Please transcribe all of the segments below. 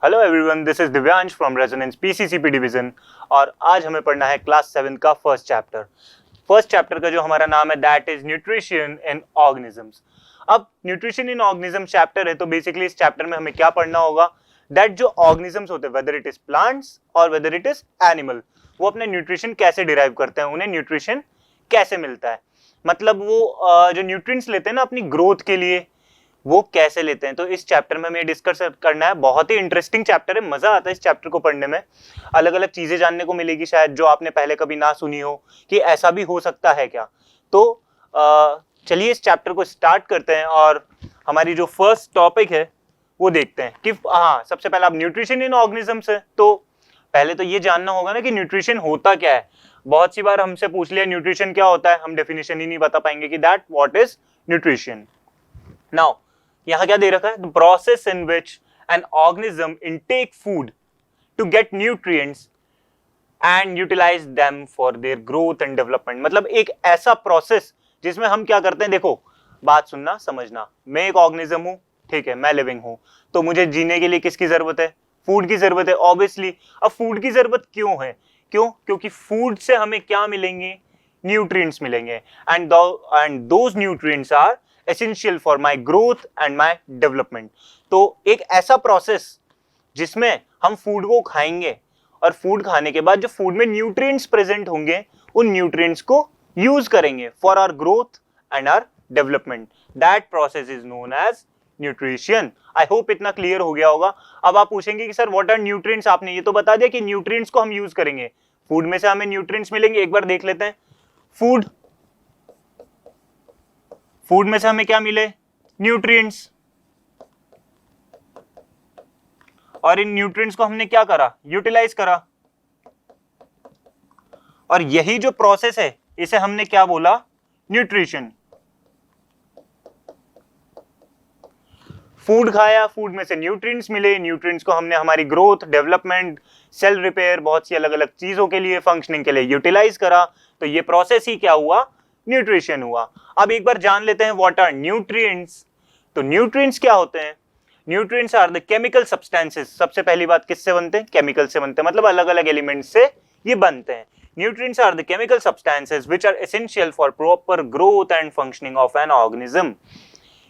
Hello everyone, this is Divyansh from Resonance PCCP division और आज हमें पढ़ना है क्लास 7 का फर्स्ट चैप्टर का जो हमारा नाम है that is nutrition in organisms. अब न्यूट्रिशन इन ऑर्गेनिज्म चैप्टर है तो बेसिकली इस चैप्टर में हमें क्या पढ़ना होगा दैट जो ऑर्गेनिजम्स होते हैं वेदर इट इज प्लांट्स और वेदर इट इज एनिमल, वो अपने न्यूट्रिशन कैसे डिराइव करते हैं, उन्हें न्यूट्रिशन कैसे मिलता है, मतलब वो जो न्यूट्रिएंट्स लेते हैं ना अपनी ग्रोथ के लिए वो कैसे लेते हैं। तो इस चैप्टर में हमें डिस्कस करना है। बहुत ही इंटरेस्टिंग चैप्टर है, मजा आता है इस चैप्टर को पढ़ने में। अलग अलग चीजें जानने को मिलेगी शायद जो आपने पहले कभी ना सुनी हो कि ऐसा भी हो सकता है क्या। तो चलिए इस चैप्टर को स्टार्ट करते हैं और हमारी जो फर्स्ट टॉपिक है वो देखते हैं कि हाँ, सबसे पहले आप न्यूट्रिशन इन ऑर्गेनिजम्स है तो पहले तो ये जानना होगा ना कि न्यूट्रिशन होता क्या है। बहुत सी बार हमसे पूछ लिया न्यूट्रिशन क्या होता है, हम डेफिनेशन ही नहीं बता पाएंगे कि that what is nutrition. Now यहां क्या दे रखा है, the process in which an organism intake food to get nutrients and utilize them for their growth and development. मतलब एक ऐसा प्रोसेस जिसमें हम क्या करते हैं, देखो बात सुनना समझना, मैं एक ऑर्गेनिज्म हूं, ठीक है, मैं लिविंग हूं, तो मुझे जीने के लिए किसकी जरूरत है, फूड की जरूरत है ऑब्वियसली। अब फूड की जरूरत क्यों है, क्योंकि फूड से हमें क्या मिलेंगे, न्यूट्रिएंट्स मिलेंगे and those nutrients are essential for my growth and my development. तो एक ऐसा प्रोसेस जिसमें हम फूड को खाएंगे और फूड खाने के बाद जो फूड में न्यूट्रिएंट्स प्रेजेंट होंगे उन न्यूट्रिएंट्स को यूज करेंगे for our growth and our development. That process is known as nutrition. I hope इतना क्लियर हो गया होगा। अब आप पूछेंगे कि सर व्हाट आर न्यूट्रिएंट्स, आपने ये तो बता दिया कि न्यूट्रिएंट्स को हम यूज करेंगे, फूड में से हमें न्यूट्रिएंट्स मिलेंगे। एक बार देख लेते हैं, फूड में से हमें क्या मिले, न्यूट्रिएंट्स, और इन न्यूट्रिएंट्स को हमने क्या करा, यूटिलाइज करा। और यही जो प्रोसेस है इसे हमने क्या बोला, न्यूट्रिशन। फूड खाया, फूड में से न्यूट्रिएंट्स मिले, न्यूट्रिएंट्स को हमने हमारी ग्रोथ, डेवलपमेंट, सेल रिपेयर, बहुत सी अलग अलग चीजों के लिए, फंक्शनिंग के लिए यूटिलाइज करा। तो ये प्रोसेस ही क्या हुआ, न्यूट्रिशन हुआ। अब एक बार जान लेते हैं व्हाट आर न्यूट्रिएंट्स। तो न्यूट्रिएंट्स क्या होते हैं, nutrients are the chemical substances. सबसे पहली बात किससे बनते हैं, केमिकल से बनते हैं, मतलब अलग अलग एलिमेंट्स से ये बनते हैं। Nutrients are the chemical substances which are essential for proper growth and functioning of an organism.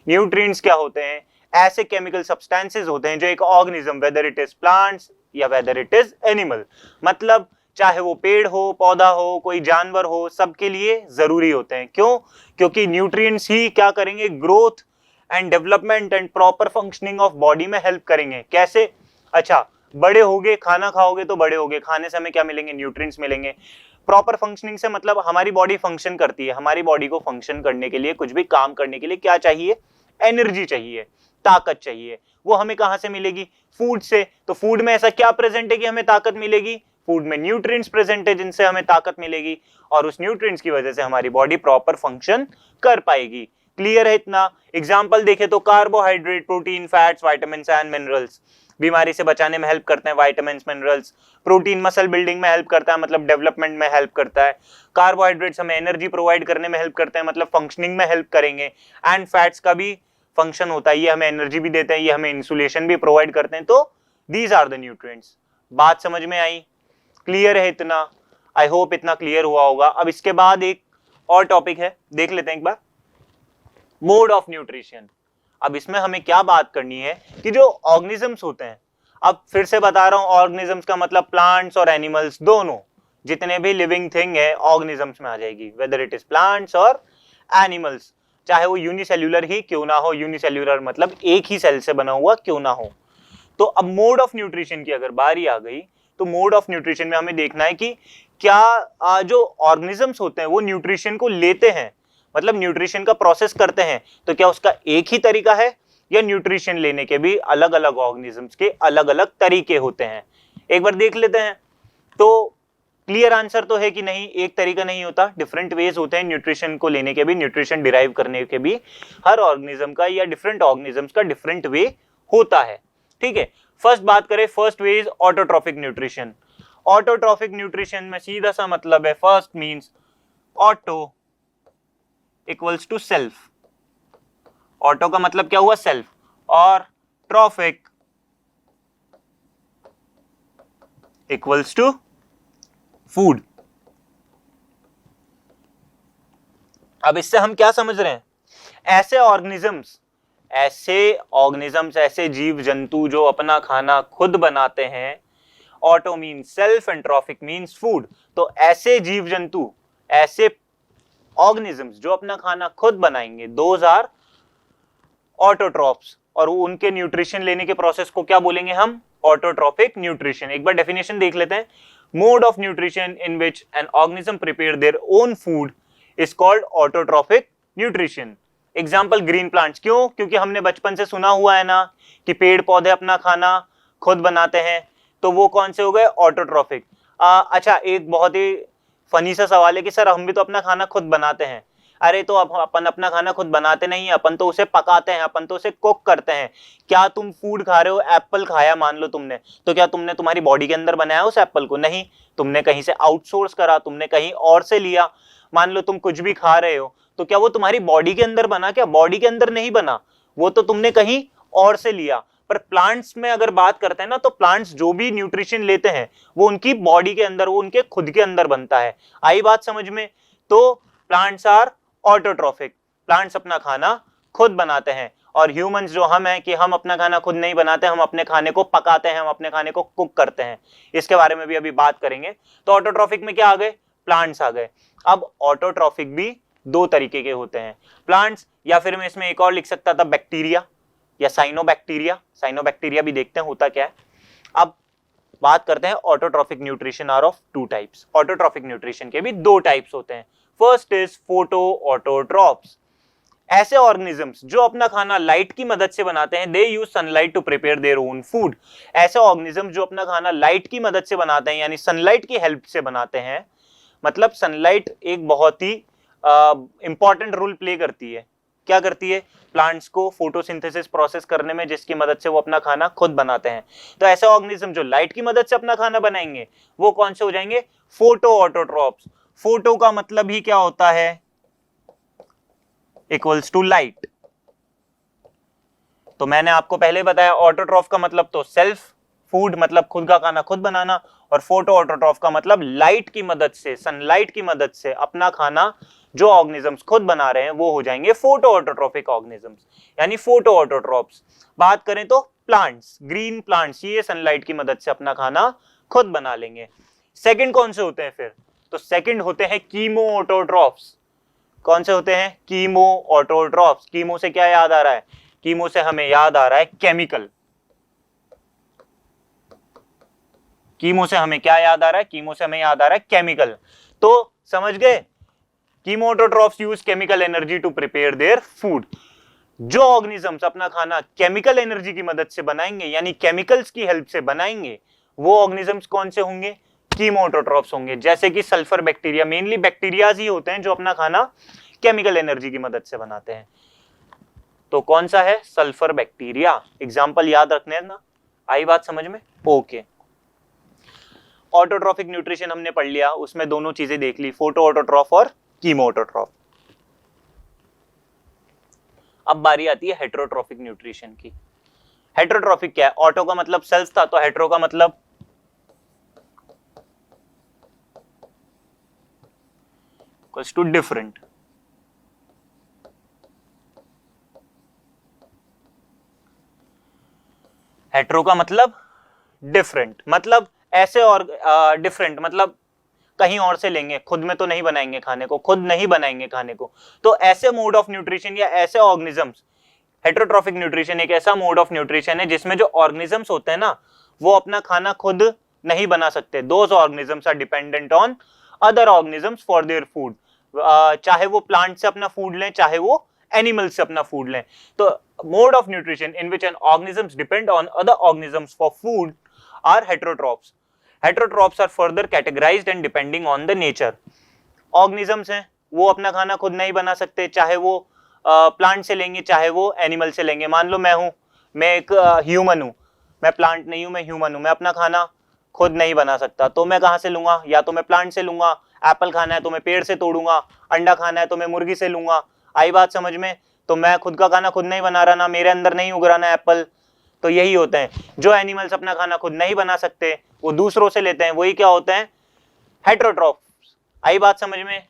Nutrients क्या होते हैं, ऐसे केमिकल सब्सटेंसेस होते हैं जो एक organism whether it is plants या वेदर इट इज एनिमल, मतलब चाहे वो पेड़ हो, पौधा हो, कोई जानवर हो, सबके लिए जरूरी होते हैं। क्योंकि न्यूट्रिएंट्स ही क्या करेंगे, growth and development and proper functioning of body में हेल्प करेंगे। कैसे, अच्छा बड़े होगे, खाना खाओगे तो बड़े होगे, खाने से हमें क्या मिलेंगे, न्यूट्रिएंट्स मिलेंगे। प्रॉपर फंक्शनिंग से मतलब हमारी बॉडी फंक्शन करती है, हमारी बॉडी को फंक्शन करने के लिए, कुछ भी काम करने के लिए क्या चाहिए, एनर्जी चाहिए, ताकत चाहिए। वो हमें कहां से मिलेगी, फूड से। तो फूड में ऐसा क्या प्रेजेंट है कि हमें ताकत मिलेगी, फूड में न्यूट्रिएंट्स प्रेजेंट है जिनसे हमें ताकत मिलेगी और उस न्यूट्रिएंट्स की वजह से हमारी बॉडी प्रॉपर फंक्शन कर पाएगी। क्लियर है इतना। एग्जांपल देखें तो carbohydrate, protein, fats, vitamins and minerals बीमारी से बचाने में हेल्प करते हैं, vitamins, minerals. Protein muscle building में हेल्प करता है, मतलब डेवलपमेंट में हेल्प करता है। कार्बोहाइड्रेट्स हमें एनर्जी प्रोवाइड करने में हेल्प करते हैं, मतलब फंक्शनिंग में हेल्प करेंगे। एंड फैट्स का भी फंक्शन होता है, ये हमें एनर्जी भी देते हैं, ये हमें इंसुलेशन भी प्रोवाइड करते हैं। तो दीज आर द न्यूट्रिएंट्स। बात समझ में आई, क्लियर है इतना, आई होप इतना क्लियर हुआ होगा। अब इसके बाद एक और टॉपिक है, देख लेते हैं एक बार, मोड ऑफ न्यूट्रिशन। अब इसमें हमें क्या बात करनी है कि जो ऑर्गेनिजम्स होते हैं, अब फिर से बता रहा हूं, ऑर्गेनिजम्स का मतलब प्लांट्स और एनिमल्स, दोनों जितने भी लिविंग थिंग है ऑर्गेनिजम्स में आ जाएगी, वेदर इट इज प्लांट्स और एनिमल्स, चाहे वो यूनिसेल्युलर ही क्यों ना हो, यूनिसेल्युलर मतलब एक ही सेल से बना हुआ क्यों ना हो। तो अब मोड ऑफ न्यूट्रिशन की अगर बारी आ गई तो मोड ऑफ न्यूट्रिशन में हमें देखना है कि क्या जो ऑर्गेनिजम्स होते हैं वो न्यूट्रिशन को लेते हैं, मतलब न्यूट्रिशन का प्रोसेस करते हैं, तो क्या उसका एक ही तरीका है या न्यूट्रिशन लेने के भी अलग अलग ऑर्गेनिजम्स के अलग अलग तरीके होते हैं। एक बार देख लेते हैं। तो क्लियर आंसर तो है कि नहीं, एक तरीका नहीं होता, डिफरेंट वेज होते हैं न्यूट्रिशन को लेने के भी, न्यूट्रिशन डिराइव करने के भी। हर ऑर्गेनिज्म का या डिफरेंट ऑर्गेनिजम्स का डिफरेंट वे होता है, ठीक है। फर्स्ट बात करें, first way is autotrophic nutrition. Autotrophic nutrition में सीधा सा मतलब है, first means auto equals to self. Auto का मतलब क्या हुआ, सेल्फ, और ट्रॉफिक इक्वल्स टू फूड। अब इससे हम क्या समझ रहे हैं? ऐसे ऑर्गेनिजम्स, ऐसे जीव जंतु जो अपना खाना खुद बनाते हैं, auto mean self and trophic means food. तो ऐसे जीव जंतु, ऐसे ऑर्गेनिजम्स जो अपना खाना खुद बनाएंगे, दोज आर ऑटोट्रॉप्स। और उनके न्यूट्रिशन लेने के प्रोसेस को क्या बोलेंगे हम? Autotrophic nutrition. एक बार डेफिनेशन देख लेते हैं। Mode of nutrition in which an organism prepare their own food is called autotrophic nutrition. Example green plants. क्यों? क्योंकि हमने बचपन से सुना हुआ है ना कि पेड़ पौधे अपना खाना खुद बनाते हैं, तो वो कौन से हो गए? ऑटोट्रॉफिक। अच्छा, एक बहुत ही फनी सा सवाल है कि सर हम भी तो अपना खाना खुद बनाते हैं। अरे तो अब अपन अपना खाना खुद बनाते नहीं है, अपन तो उसे पकाते हैं, अपन तो उसे कुक करते हैं। क्या तुम फूड खा रहे हो? एप्पल खाया मान लो तुमने, तो क्या तुमने तुम्हारी बॉडी के अंदर बनाया उस एप्पल को? नहीं, तुमने कहीं से आउटसोर्स करा, तुमने कहीं और से लिया। मान लो तुम कुछ भी खा रहे हो, तो क्या वो तुम्हारी बॉडी के अंदर बना? क्या बॉडी के अंदर नहीं बना, वो तो तुमने कहीं और से लिया। पर प्लांट्स में अगर बात करते हैं ना, तो प्लांट्स जो भी न्यूट्रिशन लेते हैं वो उनकी बॉडी के अंदर, वो उनके खुद के अंदर बनता है। आई बात समझ में? तो प्लांट्स आर ऑटोट्रॉफिक, प्लांट्स अपना खाना खुद बनाते हैं। और ह्यूमंस जो हम हैं कि हम अपना खाना खुद नहीं बनाते, हम अपने खाने को पकाते हैं, हम अपने खाने को कुक करते हैं। इसके बारे में भी अभी बात करेंगे। तो ऑटोट्रॉफिक में क्या आ गए? प्लांट्स आ गए। अब ऑटोट्रॉफिक भी दो तरीके के होते हैं, प्लांट्स, या फिर मैं इसमें एक और लिख सकता था, बैक्टीरिया या साइनोबैक्टीरिया। साइनोबैक्टीरिया भी देखते हैं होता क्या है। अब बात करते हैं autotrophic nutrition are of two types. Autotrophic nutrition के भी दो टाइप्स होते हैं। First is photoautotrophs. ऐसे ऑर्गेनिजम्स जो अपना खाना लाइट की मदद से बनाते हैं, they use sunlight to prepare their own food. ऐसे ऑर्गेनिजम जो अपना खाना लाइट की मदद से बनाते हैं, यानी सनलाइट की हेल्प से बनाते हैं। मतलब सनलाइट एक बहुत ही इंपॉर्टेंट रोल प्ले करती है। क्या करती है? प्लांट्स को फोटोसिंथेसिस प्रोसेस करने में, जिसकी मदद से वो अपना खाना खुद बनाते हैं। तो ऐसे ऑर्गेनिज्म जो लाइट की मदद से अपना खाना बनाएंगे, वो कौन से हो जाएंगे? Photo autotrophs. फोटो का मतलब ही क्या होता है? Equals to light. तो मैंने आपको पहले बताया, ऑटोट्रॉफ का मतलब तो सेल्फ फूड, मतलब खुद का खाना खुद बनाना, और फोटो ऑटोट्रॉफ का मतलब लाइट की मदद से, सनलाइट की मदद से अपना खाना जो ऑर्गेनिजम्स खुद बना रहे हैं, वो हो जाएंगे फोटो ऑटोट्रॉफिक ऑर्गेनिजम्स, यानी फोटो ऑटोट्रॉप्स। बात करें तो प्लांट्स, ग्रीन प्लांट्स, ये सनलाइट की मदद से अपना खाना खुद बना लेंगे। सेकंड कौन से होते हैं फिर? तो सेकंड होते हैं कीमो ऑटोट्रॉफ्स। कौन से होते हैं? Chemo autotrophs. कीमो से क्या याद आ रहा है? कीमो से हमें याद आ रहा है केमिकल। कीमो से हमें क्या याद आ रहा है? कीमो से हमें याद आ रहा है केमिकल। तो समझ गए, chemo autotrophs use chemical energy to prepare their food. जो ऑर्गेनिजम्स अपना खाना केमिकल एनर्जी की मदद से बनाएंगे, यानी केमिकल्स की हेल्प से बनाएंगे, वो ऑर्गेनिजम्स कौन से होंगे? कीमो ऑटोट्रॉफ्स होंगे। जैसे कि सल्फर बैक्टीरिया, मेनली बैक्टीरियाज ही होते हैं जो अपना खाना केमिकल एनर्जी की मदद से बनाते हैं। तो कौन सा है? Sulphur bacteria. एग्जाम्पल याद रखने ना। आई बात समझ में? ओके। ऑटोट्रॉफिक न्यूट्रिशन हमने पढ़ लिया, उसमें दोनों चीजें देख ली, फोटो ऑटोट्रॉफ और कीमो ऑटोट्रॉफ। अब बारी आती है हेटेरोट्रॉफिक न्यूट्रिशन की। हेटेरोट्रॉफिक क्या है? ऑटो का मतलब सेल्फ था, तो हेटेरो का मतलब इक्वल्स टू डिफरेंट। हेटेरो का मतलब डिफरेंट, मतलब ऐसे, और डिफरेंट मतलब कहीं और से लेंगे, खुद में तो नहीं बनाएंगे खाने को, खुद नहीं बनाएंगे खाने को। तो ऐसे मोड ऑफ न्यूट्रिशन या ऐसे ऑर्गेनिजम्स, हेटेरोट्रॉफिक न्यूट्रिशन एक ऐसा मोड ऑफ न्यूट्रिशन है जिसमें जो ऑर्गेनिजम्स होते हैं ना, वो अपना खाना खुद नहीं बना सकते। Those organisms are dependent on other organisms for their food. चाहे वो प्लांट से अपना फूड लें, चाहे वो एनिमल से अपना फूड लें। तो mode of nutrition in which an organisms depend on other organisms for food are heterotrophs. Heterotrophs are further categorized and depending on the nature. Organisms हैं, वो अपना खाना खुद नहीं बना सकते, चाहे वो प्लांट से लेंगे, चाहे वो एनिमल से लेंगे। मान लो मैं एक ह्यूमन हूं, मैं प्लांट नहीं हूं, मैं ह्यूमन हूं, मैं अपना खाना खुद नहीं बना सकता, तो मैं कहां से लूंगा? या तो मैं प्लांट से लूंगा, एप्पल खाना है तो मैं पेड़ से तोड़ूंगा, अंडा खाना है तो मैं मुर्गी से लूंगा। आई बात समझ में? तो मैं खुद का खाना खुद नहीं बना रहा ना, मेरे अंदर नहीं उग रहा ना एप्पल, तो यही होते हैं जो एनिमल्स अपना खाना खुद नहीं बना सकते वो दूसरों से लेते हैं, वही क्या होते हैं, हेटेरोट्रॉफ्स। आई बात समझ में,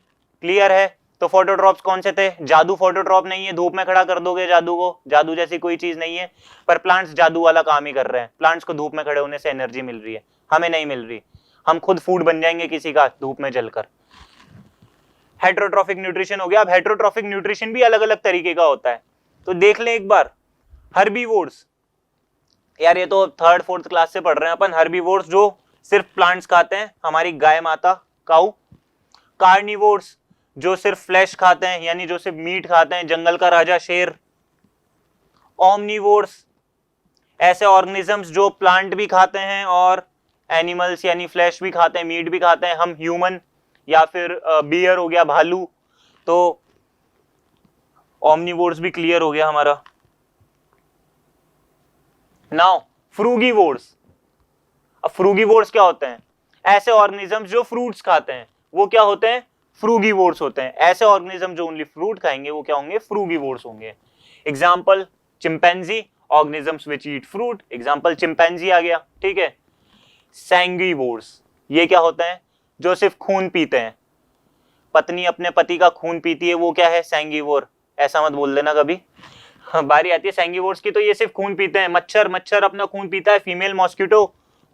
क्लियर है। तो फोटोट्रॉप्स कौन से थे, जादू फोटोट्रॉप नहीं है, धूप में खड़ा कर दोगे जादू को, जादू जैसी कोई चीज नहीं है, पर प्लांट्स जादू वाला काम ही कर रहे हैं। प्लांट्स को धूप में खड़े होने से एनर्जी मिल रही है, हमें नहीं मिल रही, हम खुद फूड बन जाएंगे किसी का धूप में जलकर। हेटेरोट्रॉफिक न्यूट्रिशन हो गया। अब हेटेरोट्रॉफिक न्यूट्रिशन भी अलग अलग तरीके का होता है, तो देख लें एक बार। हर्बीवोर्स, यार ये तो थर्ड फोर्थ क्लास से पढ़ रहे हैं अपन। हर्बीवोर्स जो सिर्फ प्लांट्स खाते हैं, हमारी गाय माता काऊ। कार्निवोर्स जो सिर्फ फ्लैश खाते हैं, यानी जो सिर्फ मीट खाते हैं, जंगल का राजा शेर। ओमनीवोर्स ऐसे ऑर्गेनिजम्स जो प्लांट भी खाते हैं और एनिमल्स यानी फ्लैश भी खाते हैं, मीट भी खाते हैं, हम ह्यूमन, या फिर बियर हो गया भालू। तो ओमनीवोर्स भी क्लियर हो गया हमारा। नाउ फ्रूगीवोर्स। अब फ्रूगीवोर्स क्या होते हैं, ऐसे ऑर्गेनिजम्स जो फ्रूट्स खाते हैं, वो क्या होते हैं, फ्रूगीवोर्स होते हैं। ऐसे ऑर्गेनिज्म जो ओनली फ्रूट खाएंगे वो क्या होंगे, फ्रूगीवोर्स होंगे। Example chimpanzee, organisms which eat fruit, example chimpanzee आ गया, ठीक है। सैंगिवोर्स, ये क्या होते हैं, जो सिर्फ खून पीते हैं, पत्नी अपने पति का खून पीती है, वो क्या है, सैंगिवोर। ऐसा मत बोल देना कभी, बारी आती है सैंगिवोर्स की तो ये सिर्फ खून पीते हैं। मच्छर अपना खून पीता है, फीमेल मॉस्किटो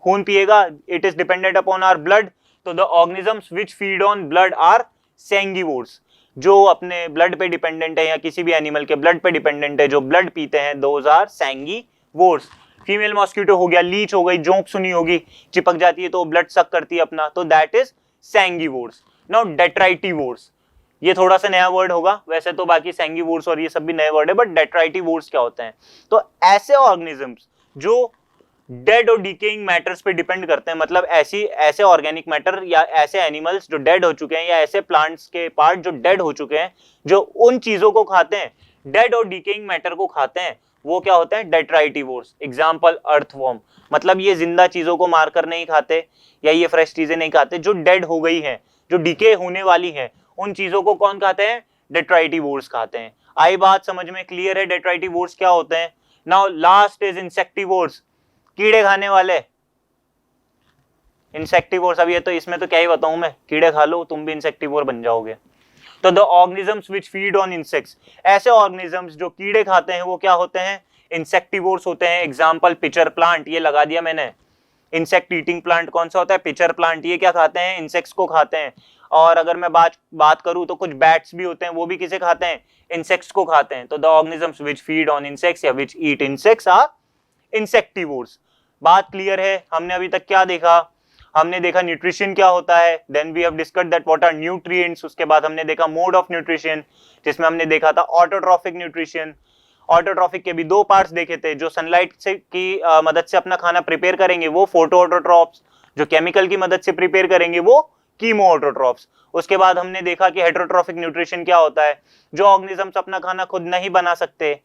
खून पिएगा, it is dependent upon our blood. तो the organisms which feed on blood are sanguivores, जो अपने ब्लड पे डिपेंडेंट है, या किसी भी एनिमल के ब्लड पे डिपेंडेंट है, जो ब्लड पीते हैं, दोज आर सैंगिवोर्स। फीमेल मॉस्किटो हो गया, लीच हो गई, जोंक सुनी होगी, चिपक जाती है तो ब्लड सक करती है अपना, तो दैट इज सैंगिवोर्स। नाउ डेट्राइटिवोर्स, ये थोड़ा सा नया वर्ड होगा, वैसे तो बाकी सैंगिवोर्स और ये सब भी नए वर्ड है, बट डेट्राइटिवोर्स क्या होते हैं, तो ऐसे ऑर्गेनिजम्स जो डेड और डिकेइंग मैटर्स पे डिपेंड करते हैं, मतलब ऐसे ऑर्गेनिक मैटर या ऐसे एनिमल्स जो डेड हो चुके हैं, या ऐसे प्लांट्स के पार्ट जो डेड हो चुके हैं, जो उन चीजों को खाते हैं, डेड और डिकेइंग मैटर को खाते हैं, वो क्या होते हैं, डेट्राइटिवोर्स। एग्जांपल अर्थवॉर्म, मतलब ये जिंदा चीजों को मारकर नहीं खाते, या ये फ्रेश चीजें नहीं खाते, जो डेड हो गई हैं, जो डिके होने वाली हैं, उन चीजों को कौन खाते हैं, डेट्राइटिवोर्स खाते हैं। आई बात समझ में, क्लियर है डेट्राइटिवोर्स क्या होते हैं। नाउ लास्ट इज इंसेक्टिवोर्स, कीड़े खाने वाले इंसेक्टिवोर्स। अब ये तो इसमें तो क्या ही बताऊं मैं, कीड़े खा लो तुम भी इंसेक्टिवोर बन जाओगे। तो the organisms which feed on insects, ऐसे ऑर्गेनिजम्स जो कीड़े खाते हैं वो क्या होते हैं, इंसेक्टिवोर्स होते हैं। एग्जांपल पिचर प्लांट, ये लगा दिया मैंने। इंसेक्ट ईटिंग प्लांट कौन सा होता है, पिचर प्लांट। ये क्या खाते हैं, इंसेक्ट्स को खाते हैं। और अगर मैं बात करूं तो कुछ बैट्स भी होते हैं, वो भी किसे खाते हैं, इंसेक्ट्स को खाते हैं। तो the organisms which feed on insects या विच ईट इंसेक्ट्स आर इंसेक्टिवोर्स। बात क्लियर है। हमने अभी तक क्या देखा, हमने देखा न्यूट्रिशन क्या होता है, then we have discussed that what are nutrients. उसके बाद हमने देखा मोड ऑफ न्यूट्रिशन, जिसमें हमने देखा था ऑटोट्रॉफिक न्यूट्रिशन। ऑटोट्रॉफिक के भी दो पार्ट्स देखे थे, जो सनलाइट से की मदद से अपना खाना प्रिपेयर करेंगे वो फोटो ऑटोट्रॉप्स, जो केमिकल की मदद से प्रिपेयर करेंगे वो कीमो ऑटोट्रॉप्स। उसके बाद हमने देखा कि हेटेरोट्रॉफिक न्यूट्रिशन क्या होता है, जो ऑर्गेनिजम्स अपना खाना खुद नहीं बना सकते,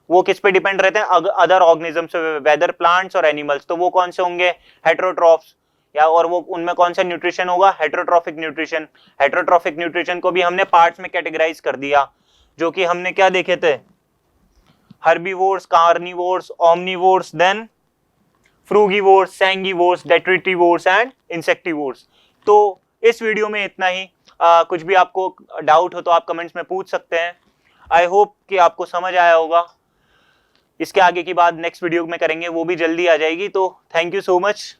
वो किस पे डिपेंड रहते हैं, अदर ऑर्गेनिजम्स, वेदर प्लांट्स और एनिमल्स। तो वो कौन से होंगे, हेटेरोट्रॉफ्स, या और वो उनमें कौन सा न्यूट्रिशन होगा, हेटेरोट्रॉफिक न्यूट्रिशन। हेटेरोट्रॉफिक न्यूट्रिशन को भी हमने पार्ट्स में कैटेगराइज कर दिया, जो कि हमने क्या देखे थे, herbivores, carnivores, omnivores, then frugivores, sanguivores, detritivores and insectivores. तो इस वीडियो में इतना ही। कुछ भी आपको डाउट हो तो आप कमेंट्स में पूछ सकते हैं। आई होप कि आपको समझ आया होगा। इसके आगे की बात नेक्स्ट वीडियो में करेंगे, वो भी जल्दी आ जाएगी। तो थैंक यू सो मच।